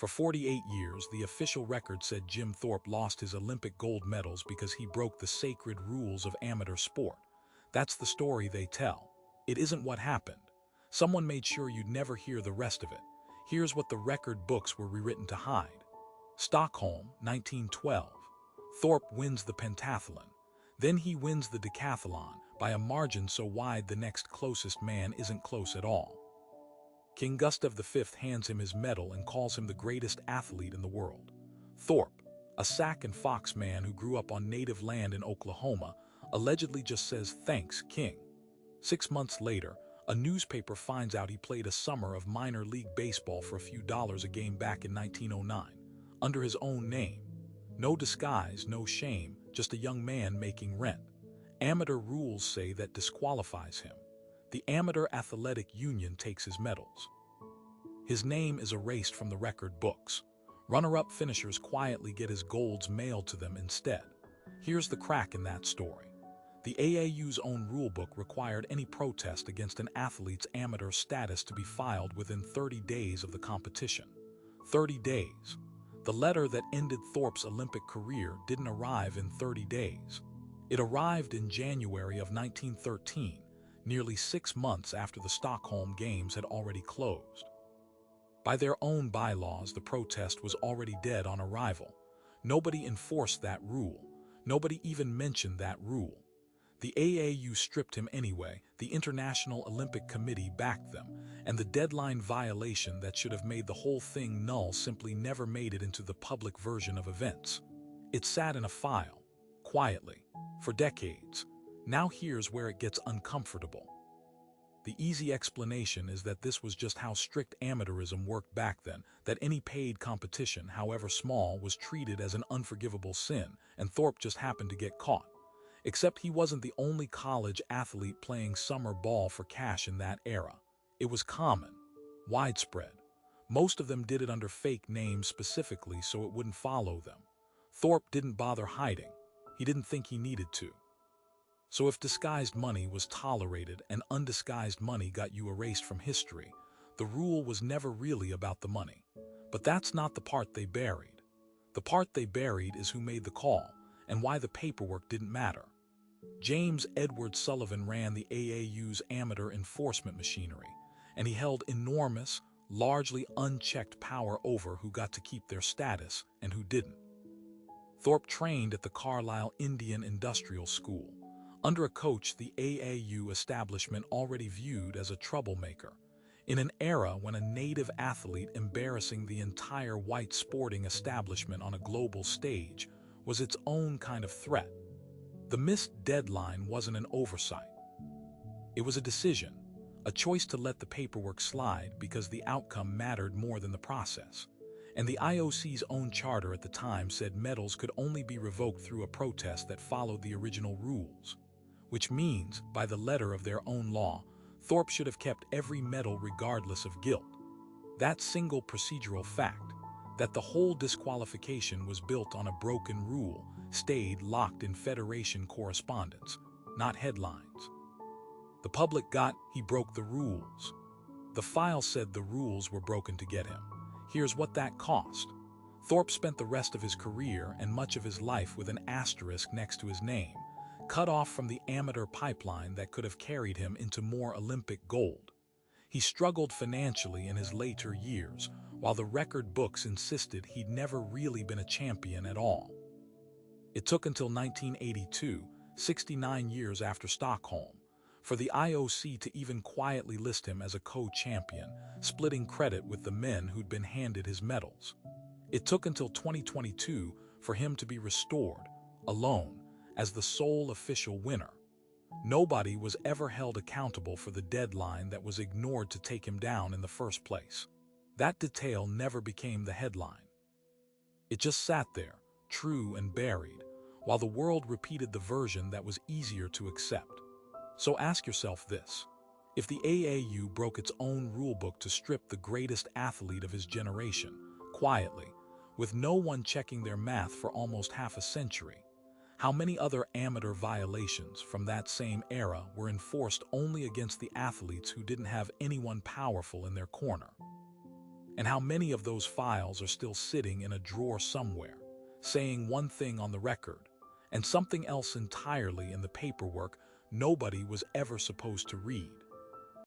For 48 years, the official record said Jim Thorpe lost his Olympic gold medals because he broke the sacred rules of amateur sport. That's the story they tell. It isn't what happened. Someone made sure you'd never hear the rest of it. Here's what the record books were rewritten to hide. Stockholm, 1912. Thorpe wins the pentathlon. Then he wins the decathlon by a margin so wide the next closest man isn't close at all. King Gustav V hands him his medal and calls him the greatest athlete in the world. Thorpe, a Sac and Fox man who grew up on native land in Oklahoma, allegedly just says, "Thanks, King." 6 months later, a newspaper finds out he played a summer of minor league baseball for a few dollars a game back in 1909, under his own name. No disguise, no shame, just a young man making rent. Amateur rules say that disqualifies him. The Amateur Athletic Union takes his medals. His name is erased from the record books. Runner-up finishers quietly get his golds mailed to them instead. Here's the crack in that story. The AAU's own rulebook required any protest against an athlete's amateur status to be filed within 30 days of the competition. 30 days. The letter that ended Thorpe's Olympic career didn't arrive in 30 days. It arrived in January of 1913, nearly 6 months after the Stockholm Games had already closed. By their own bylaws, the protest was already dead on arrival. Nobody enforced that rule. Nobody even mentioned that rule. The AAU stripped him anyway, the International Olympic Committee backed them, and the deadline violation that should have made the whole thing null simply never made it into the public version of events. It sat in a file, quietly, for decades. Now here's where it gets uncomfortable. The easy explanation is that this was just how strict amateurism worked back then, that any paid competition, however small, was treated as an unforgivable sin, and Thorpe just happened to get caught. Except he wasn't the only college athlete playing summer ball for cash in that era. It was common, widespread. Most of them did it under fake names specifically so it wouldn't follow them. Thorpe didn't bother hiding. He didn't think he needed to. So if disguised money was tolerated and undisguised money got you erased from history, the rule was never really about the money. But that's not the part they buried. The part they buried is who made the call and why the paperwork didn't matter. James Edward Sullivan ran the AAU's amateur enforcement machinery, and he held enormous, largely unchecked power over who got to keep their status and who didn't. Thorpe trained at the Carlisle Indian Industrial School, under a coach the AAU establishment already viewed as a troublemaker, in an era when a native athlete embarrassing the entire white sporting establishment on a global stage was its own kind of threat. The missed deadline wasn't an oversight. It was a decision, a choice to let the paperwork slide because the outcome mattered more than the process. And the IOC's own charter at the time said medals could only be revoked through a protest that followed the original rules. Which means, by the letter of their own law, Thorpe should have kept every medal regardless of guilt. That single procedural fact, that the whole disqualification was built on a broken rule, stayed locked in Federation correspondence, not headlines. The public got he broke the rules. The file said the rules were broken to get him. Here's what that cost. Thorpe spent the rest of his career and much of his life with an asterisk next to his name, cut off from the amateur pipeline that could have carried him into more Olympic gold. He struggled financially in his later years, while the record books insisted he'd never really been a champion at all. It took until 1982, 69 years after Stockholm, for the IOC to even quietly list him as a co-champion, splitting credit with the men who'd been handed his medals. It took until 2022 for him to be restored, alone, as the sole official winner. Nobody was ever held accountable for the deadline that was ignored to take him down in the first place. That detail never became the headline. It just sat there, true and buried, while the world repeated the version that was easier to accept. So ask yourself this. If the AAU broke its own rulebook to strip the greatest athlete of his generation, quietly, with no one checking their math for almost half a century, how many other amateur violations from that same era were enforced only against the athletes who didn't have anyone powerful in their corner? and how many of those files are still sitting in a drawer somewhere, saying one thing on the record and something else entirely in the paperwork nobody was ever supposed to read.